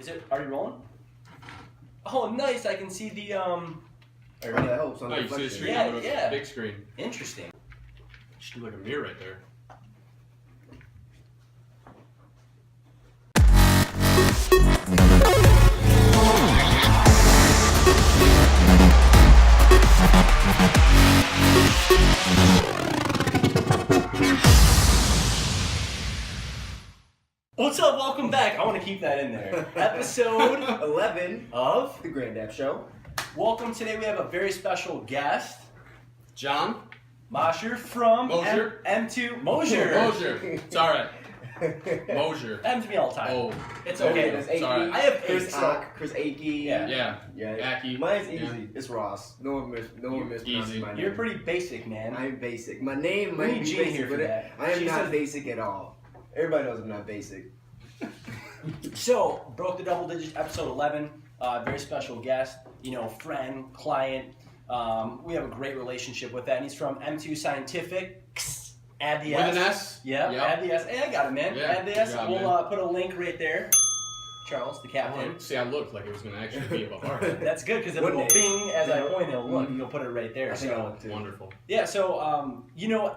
Is it already rolling? Oh, nice! I can see the That helps on No, the you see the reflection. screen? Yeah, on the yeah. Big screen. Interesting. Should do like a mirror right there. What's up? Welcome back. I want to keep that in there. Episode 11 of The Granddad Show. Welcome. Today we have a very special guest, John? Mosher from Mosier? M2 Mosier. Mosier. It's alright. Mosier. Happens to me all the time. Oh. It's Okay, okay. there's It's alright. Akey, I have Chris eight, so- Ock, Chris Akey. Yeah. Yeah. Aki. Mine's easy. Yeah. It's Ross. No one mispronounces Easy. my name. You're pretty basic, man. I'm basic. My name We might need be Jean basic, here for but that. I am She not says- basic at all. Everybody knows I'm not basic. So, broke the double digits, episode 11. Very special guest, friend, client. We have a great relationship with that. And he's from M2 Scientific. Add the With S. an S? Yeah, Yep. add the S. Hey, I got it, man. Yeah, Add the S. good job, We'll man. put a link right there. Charles, the captain. See, I looked like it was going to actually be above our head. That's good because it'll One go day. bing as I point. It'll look. Mhm. You'll put it right there. I think I So want to. Wonderful. yeah. So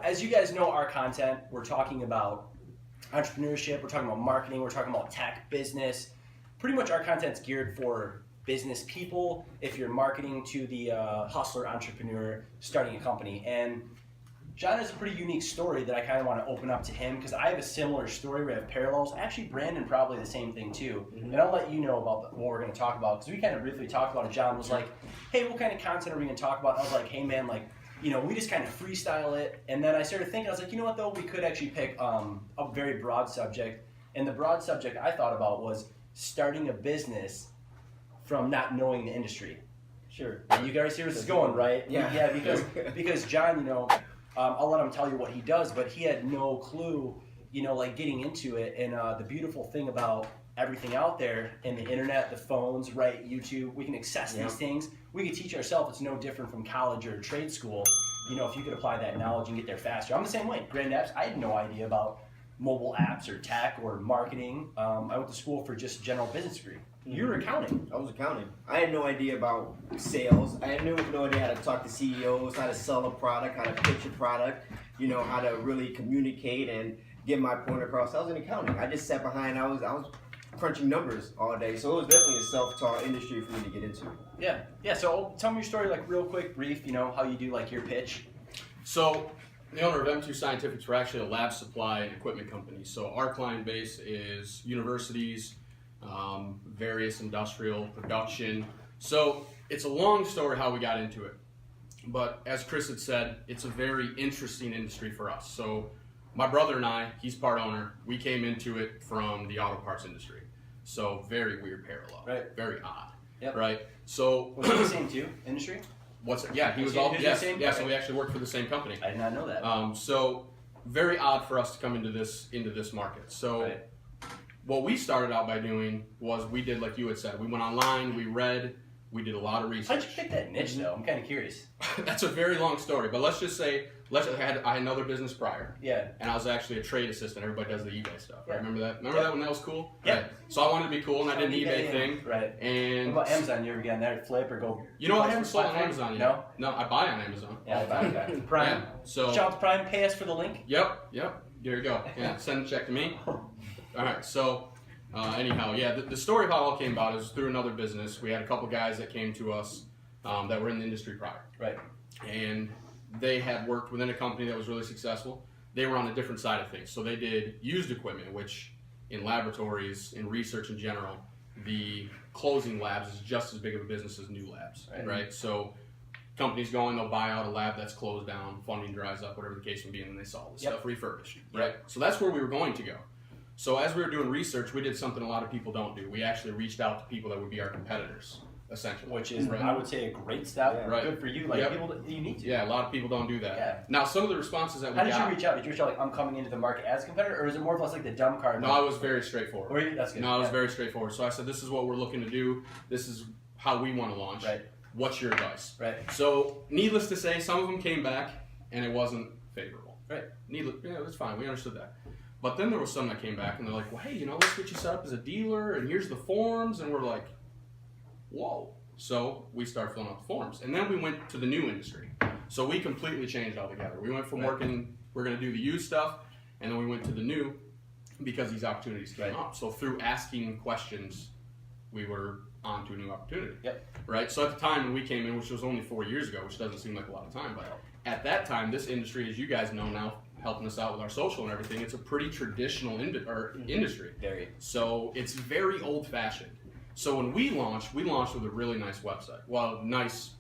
as you guys know, our content. We're talking about entrepreneurship. We're talking about marketing. We're talking about tech, business. Pretty much our content's geared for business people. If you're marketing to the hustler, entrepreneur, starting a company, and John has a pretty unique story that I kind of want to open up to him because I have a similar story. We have parallels. Actually, Brandon probably the same thing too. Mhm. And I'll let you know about what we're going to talk about because we kind of briefly talked about it. John was like, "Hey, what kind of content are we going to talk about?" And I was like, "Hey, man, we just kind of freestyle it." And then I started thinking, I was like, you know what though, we could actually pick a very broad subject. And the broad subject I thought about was starting a business from not knowing the industry. Sure. You guys see where this is going, right? Yeah. Because John, I'll let him tell you what he does, but he had no clue, getting into it. And the beautiful thing about everything out there in the internet, the phones, right, YouTube, we can access Yeah. these things. We can teach ourselves. It's no different from college or trade school. If you could apply that knowledge and get there faster. I'm the same way. Grand apps, I had no idea about mobile apps or tech or marketing. I went to school for just general business degree. You were accounting. I was accounting. I had no idea about sales. I had no idea how to talk to CEOs, how to sell a product, how to pitch a product, how to really communicate and get my point across. I was in accounting. I just sat behind. I was crunching numbers all day. So it was definitely a self-taught industry for me to get into. Yeah. So tell me your story, real quick, brief. How you do your pitch. So, the owner of M2 Scientifics, we're actually a lab supply and equipment company. So, our client base is universities, various industrial production. So, it's a long story how we got into it. But as Chris had said, it's a very interesting industry for us. So, my brother and I, he's part owner, we came into it from the auto parts industry. So, very weird parallel. Right. Very odd. Yep. Right? So, Was it the same too? Industry? what's it? Yeah, he was He all, was the yes, same? yeah, Okay. so we actually worked for the same company. I did not know that. So very odd for us to come into this market. So Right. what we started out by doing was we did like you had said. We went online, we read, we did a lot of How'd research. you pick that niche though? I'm kind of curious. That's a very long story, but let's just say I had another business prior, Yeah. and I was actually a trade assistant. Everybody does the eBay stuff. Yeah. Right? Remember that? Remember Yeah. that when that was cool? Yeah. Right. So I wanted to be cool, and I did an eBay thing. Right. What And about Amazon? You ever get on there, flip or go? you know, I haven't for sold on platform? Amazon yet. No. No, I buy on Amazon. Yeah, I buy that. Prime. Yeah. So. Shout out to Prime. Pay us for the link. Yep. There you go. Yeah, send a check to me. All right. So, anyhow, yeah, the story of how it all came about is through another business. We had a couple guys that came to us that were in the industry prior, Right. and they had worked within a company that was really successful. They were on a different side of things, so they did used equipment, which in laboratories, in research in general, the closing labs is just as big of a business as new labs, right? So. Companies going, they'll buy out a lab that's closed down, funding dries up, whatever the case may be, and then they sell the stuff refurbished, right? So that's where we were going to go. So as we were doing research, we did something a lot of people don't do. We actually reached out to people that would be our competitors, essentially. Which is, Right. I would say, a great step. Yeah. Right. Good for you. Yep. People, you need to. Yeah, a lot of people don't do that. Yeah. Now, some of the responses that we How did got. you reach out? Did you reach out I'm coming into the market as a competitor, or is it more or less like the dumb card? No, I was very straightforward. Were you? That's good. No, I was Yeah. very straightforward. So I said, this is what we're looking to do. This is how we want to launch. Right. What's your advice? Right. So, needless to say, some of them came back, and it wasn't favorable. Right. Yeah, it was fine. We understood that. But then there was some that came back and they're like, well, hey, let's get you set up as a dealer and here's the forms. And we're like, whoa. So we started filling out the forms. And then we went to the new industry. So we completely changed altogether. We went from working, we're going to do the used stuff, and then we went to the new because these opportunities came up. So through asking questions, we were on to a new opportunity. Right? So at the time when we came in, which was only 4 years ago, which doesn't seem like a lot of time, but at that time, this industry, as you guys know now, helping us out with our social and everything, it's a pretty traditional industry. Very. So it's very old-fashioned. So when we launched with a really nice website. Well, nice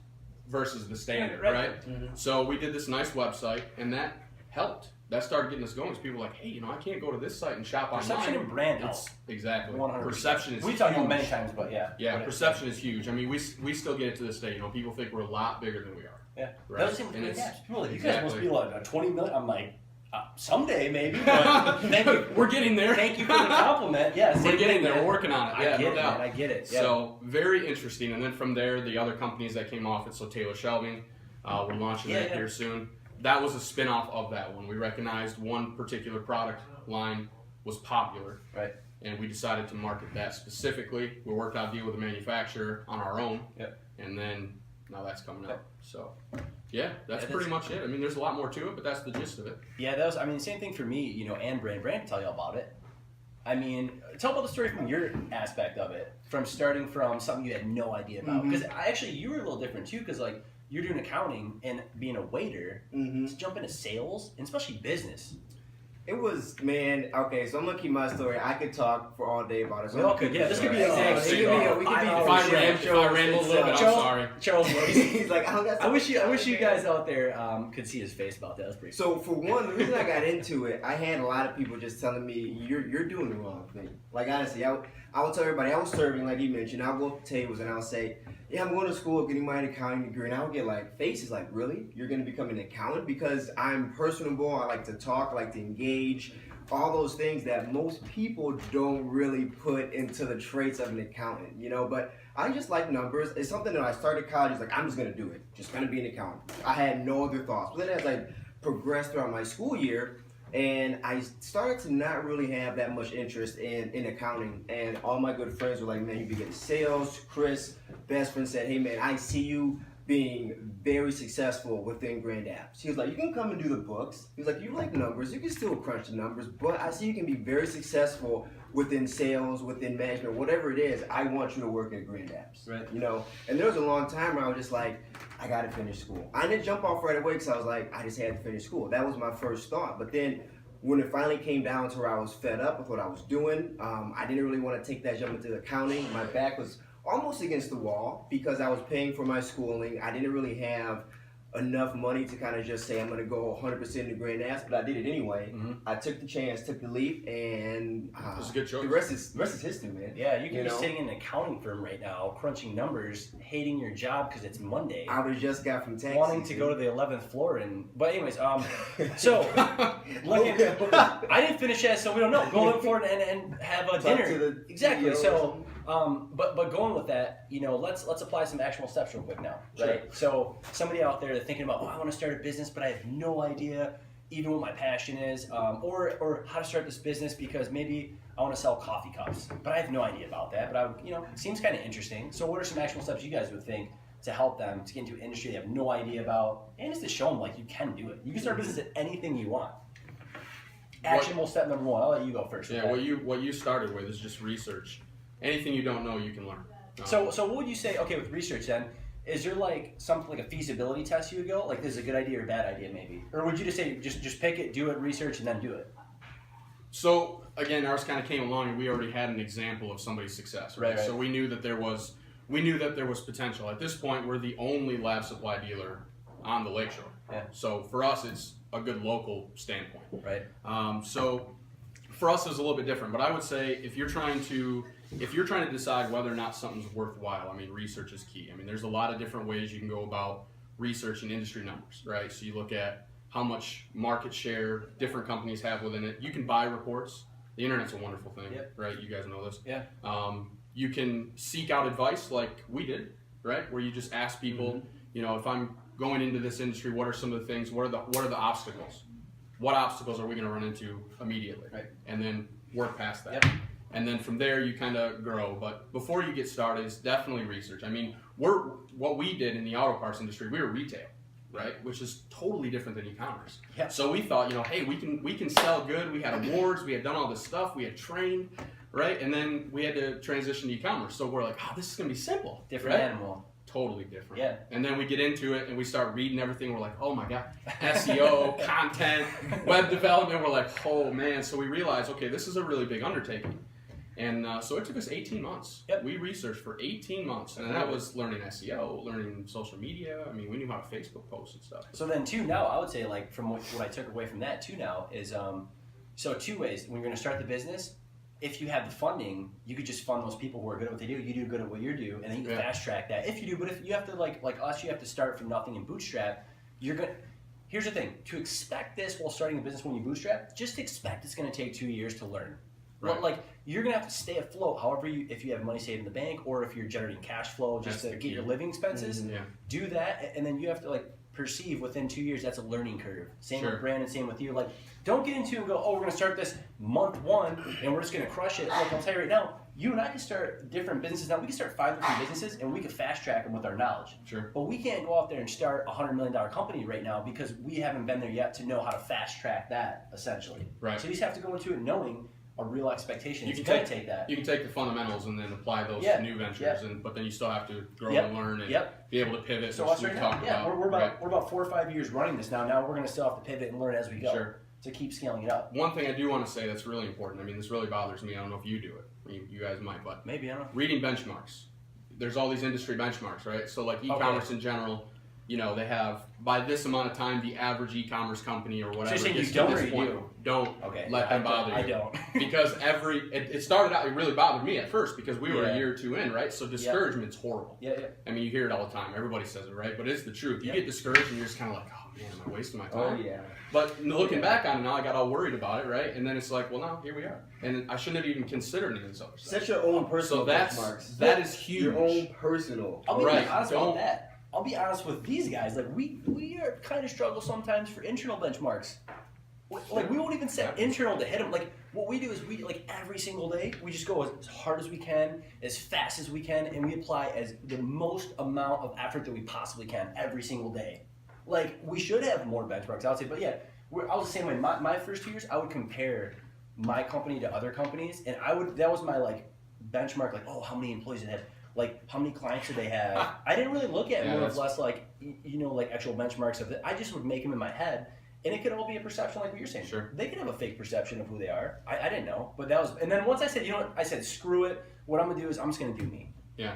versus the standard, right? So we did this nice website, and that helped. That started getting us going. Because people were like, hey, I can't go to this site and shop online. Perception and brand It's exactly. 100%. Perception is We've talked about many times, but yeah. Yeah, perception is huge. I mean, we still get it to this day. People think we're a lot bigger than we are. Yeah. Right? That was the same And with it's- apps. People are like, you guys must be like a 20 million. I'm like, someday maybe, but thank you. We're getting there. Thank you for the compliment. Yeah, We're getting there. We're working on it. I Yeah, get no it, doubt. man. I get it. Yeah. So very interesting. And then from there, the other companies that came off it. So Taylor Shelving, we're launching that here soon. That was a spin-off of that one. We recognized one particular product line was popular. Right. And we decided to market that specifically. We worked out a deal with the manufacturer on our own. Yep. And then now that's coming out. So yeah, that's pretty much it. I mean, there's a lot more to it, but that's the gist of it. Yeah, that was. I mean, same thing for me. And Brand can tell you all about it. I mean, tell about the story from your aspect of it, from starting from something you had no idea about. Because you were a little different too. Because like you're doing accounting and being a waiter, to jump into sales and especially business. It was, man, okay, so I'm gonna keep my story. I could talk for all day about it. So We all could, yeah. This could be a Exactly. We could be If I ramble a little bit, I'm sorry. Charles, He's like, I wish you guys out there could see his face about that. That's pretty. So for one, the reason I got into it, I had a lot of people just telling me, you're doing the wrong thing. Like honestly, I would tell everybody, I was serving, like you mentioned, I'll go up to tables and I'll say, yeah, I'm going to school getting my accounting degree, and I would get like faces like, really? You're going to become an accountant? Because I'm personable, I like to talk, I like to engage, all those things that most people don't really put into the traits of an accountant, but I just like numbers. It's something that I started college, it's like, I'm just going to do it, just going to be an accountant. I had no other thoughts. But then as I progressed throughout my school year, and I started to not really have that much interest in accounting. And all my good friends were like, man, you be getting sales. Chris, best friend, said, hey, man, I see you being very successful within Grand Apps. He was like, you can come and do the books. He was like, you like numbers. You can still crunch the numbers. But I see you can be very successful within sales, within management, whatever it is. I want you to work at Grand Apps. Right. And there was a long time where I was just like, I got to finish school. I didn't jump off right away because I was like, I just had to finish school. That was my first thought. But then when it finally came down to where I was fed up with what I was doing, I didn't really want to take that jump into accounting. My back was almost against the wall because I was paying for my schooling. I didn't really have enough money to kind of just say I'm going to go 100% into Grand Apps, but I did it anyway. I took the chance, took the leap, and It was a good choice. the rest is history, man. Yeah, you could be sitting in an accounting firm right now, crunching numbers, hating your job because it's Monday, I was just got from Texas. wanting to go to the 11th floor. But anyways, so I didn't finish that, so we don't know. Go for it and have a Talk dinner. to the Exactly. CEO. So, but going with that, let's apply some actual steps real quick now, right? So somebody out there thinking about, I want to start a business, but I have no idea even what my passion is, or how to start this business because maybe I want to sell coffee cups, but I have no idea about that. But it seems kind of interesting. So what are some actual steps you guys would think to help them to get into an industry they have no idea about, and just to show them like you can do it. You can start a business at anything you want. Actionable step number one. I'll let you go first. Yeah, what you started with is just research. Anything you don't know, you can learn. So what would you say? Okay, with research then, is there like something like a feasibility test you would go like this is a good idea or a bad idea maybe, or would you just say just pick it, do it, research, and then do it? So again, ours kind of came along, and we already had an example of somebody's success, right? Right. So we knew that there was potential. At this point, we're the only lab supply dealer on the Lakeshore. Yeah. So for us, it's a good local standpoint. Right. So for us, it's a little bit different. But I would say if you're trying to decide whether or not something's worthwhile, I mean, research is key. I mean, there's a lot of different ways you can go about researching industry numbers, right? So you look at how much market share different companies have within it. You can buy reports. The internet's a wonderful thing, right? You guys know this. Yeah. You can seek out advice like we did, right? Where you just ask people, if I'm going into this industry, what are some of the things? What are the obstacles? what obstacles are we going to run into immediately, Right. and then work past that. Yep. And then from there you kind of grow. But before you get started, it's definitely research. I mean, what we did in the auto parts industry, we were retail, right? Which is totally different than e-commerce. Yep. So we thought, hey, we can sell good. We had awards, we had done all this stuff, we had trained, right? And then we had to transition to e-commerce. So we're like, this is gonna be simple. Different right? animal. Totally different. Yeah. And then we get into it and we start reading everything. We're like, oh my God, SEO, content, web development. We're like, oh man. So we realized, okay, this is a really big undertaking. And so it took us 18 months. Yep. We researched for 18 months. And that was learning SEO, learning social media. I mean, we knew how to Facebook post and stuff. So then too, now I would say like from what I took away from that too now is so two ways. When you're going to start the business, if you have the funding, you could just fund those people who are good at what they do. You do good at what you do, and then you can fast track that. If you do, but if you have to like us, you have to start from nothing and bootstrap. You're gonna. Here's the thing: to expect this while starting a business when you bootstrap, just expect it's going to take 2 years to learn. Right. Well, like you're gonna have to stay afloat. However, if you have money saved in the bank, or if you're generating cash flow just That's to the get key. your living expenses, Yeah. do that, and then you have to like perceive within 2 years that's a learning curve. Same Sure. with Brandon, same with you. Like, don't get into and go, we're gonna start this month 1 and we're just gonna crush it. Look, I'll tell you right now, you and I can start different businesses now. We can start 5 different businesses and we can fast track them with our knowledge. Sure. But we can't go out there and start a $100 million company right now because we haven't been there yet to know how to fast track that, essentially. Right. So you just have to go into it knowing a real expectation. You It's can gonna take that. You can take the fundamentals and then apply those Yeah. to new ventures, Yeah. but then you still have to grow Yep. and learn and Yep. be able to pivot, So which us we've right now, talked yeah, about. we're right? about 4 or 5 years running this now. Now we're gonna still have to pivot and learn as we go Sure. to keep scaling it up. One thing I do want to say that's really important. I mean, this really bothers me. I don't know if you do it. You guys might, but Maybe, I don't know. reading benchmarks. There's all these industry benchmarks, right? So like e-commerce in general, they have by this amount of time the average e-commerce company or whatever. you're saying gets you to don't this or you point. do? Don't Okay. let them bother you. I don't. Because it started out, it really bothered me at first because we were Yeah. a year or two in, right? So discouragement's horrible. Yeah. I mean, you hear it all the time. Everybody says it, right? But it's the truth. You Yeah. get discouraged and you're just kind of like, oh man, am I wasting my Oh time? yeah. But looking back on it now, I got all worried about it, right? And then it's like, well, now here we are. And I shouldn't have even considered any of this other stuff. Set your own personal So benchmarks. that is huge. Your own personal. I'll be Right. honest Don't- about that. I'll be honest with these guys. Like we are kind of struggle sometimes for internal benchmarks. Like we won't even set internal to hit them. Like what we do is we like every single day we just go as hard as we can, as fast as we can, and we apply as the most amount of effort that we possibly can every single day. Like we should have more benchmarks, I would say. But yeah, I was the same way. My first 2 years, I would compare my company to other companies, and that was my like benchmark. Like, oh, how many employees did they have? Like, how many clients do they have? I didn't really look at Yeah, more or that's- less like like actual benchmarks of it. I just would make them in my head, and it could all be a perception, like what you're saying. Sure. They could have a fake perception of who they are. I didn't know, but that was. And then once I said, I said, screw it. What I'm gonna do is I'm just gonna do me. Yeah.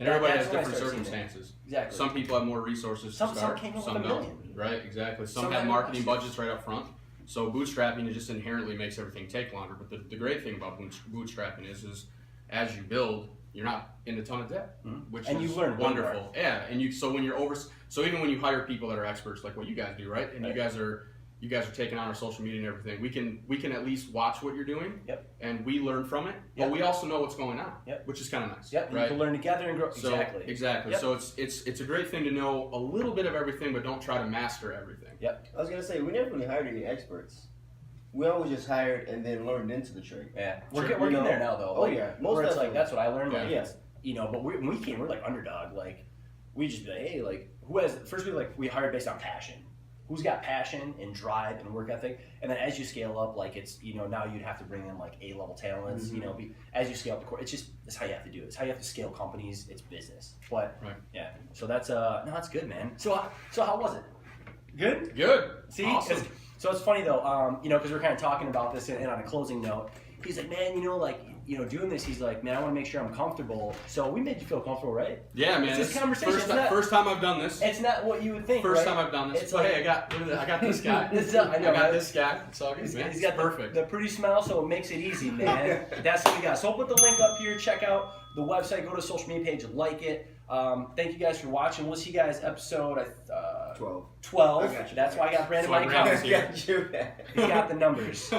And everybody That's has when I different started seeing it. circumstances. Exactly. Some people have more resources Some to start. came in with some $1 don't. million. Right, exactly. Some Some have have marketing less. budgets right up front. So bootstrapping, it just inherently makes everything take longer. But the great thing about bootstrapping is as you build, you're not in a ton of debt, which And is you learn way wonderful. more. Yeah, and so when you're so even when you hire people that are experts like what you guys do, right? And Right. you guys are taking on our social media and everything. We can at least watch what you're doing, Yep. and we learn from it. Yep. But we also know what's going on, Yep. which is kind of nice. Yep. And right? you can learn together and grow. So, Exactly. Exactly. Yep. So it's a great thing to know a little bit of everything, but don't try to master everything. I was gonna say we never really hired any experts. We always just hired and then learned into the trade. Yeah. Sure. We're You getting know- there now, though. Oh, Like, yeah. Most where it's like definitely. that's what I learned. Like, Yeah. it's, but when we came, we're like underdog. Like we just be like, hey, like who has first we hired based on passion. Who's got passion and drive and work ethic, and then as you scale up, like it's now you'd have to bring in like A-level talents. Mhm. As you scale up the core, it's how you have to do it. It's how you have to scale companies. It's business, but Right. yeah. So that's no, that's good, man. So how was it? Good. Good. See, Awesome. so it's funny though, because we're kind of talking about this, and on a closing note, he's like, man, doing this, he's like, man, I want to make sure I'm comfortable. So we made you feel comfortable, right? Yeah, man. It's this this conversation, First, it's not- first time I've done this. It's not what you would think. First right? time I've done this. It's But like- hey, I got this guy. I know, I got right? this guy. It's all good, He's man. got It's perfect. the pretty smile, so it makes it easy, man. That's what we got. So I'll put the link up here. Check out the website. Go to the social media page. Like it. Thank you guys for watching. We'll see you guys episode 12. 12. I got you. That's why I got Brandon That's why Mike Brandon's Collins. here. Got you. He's got the numbers.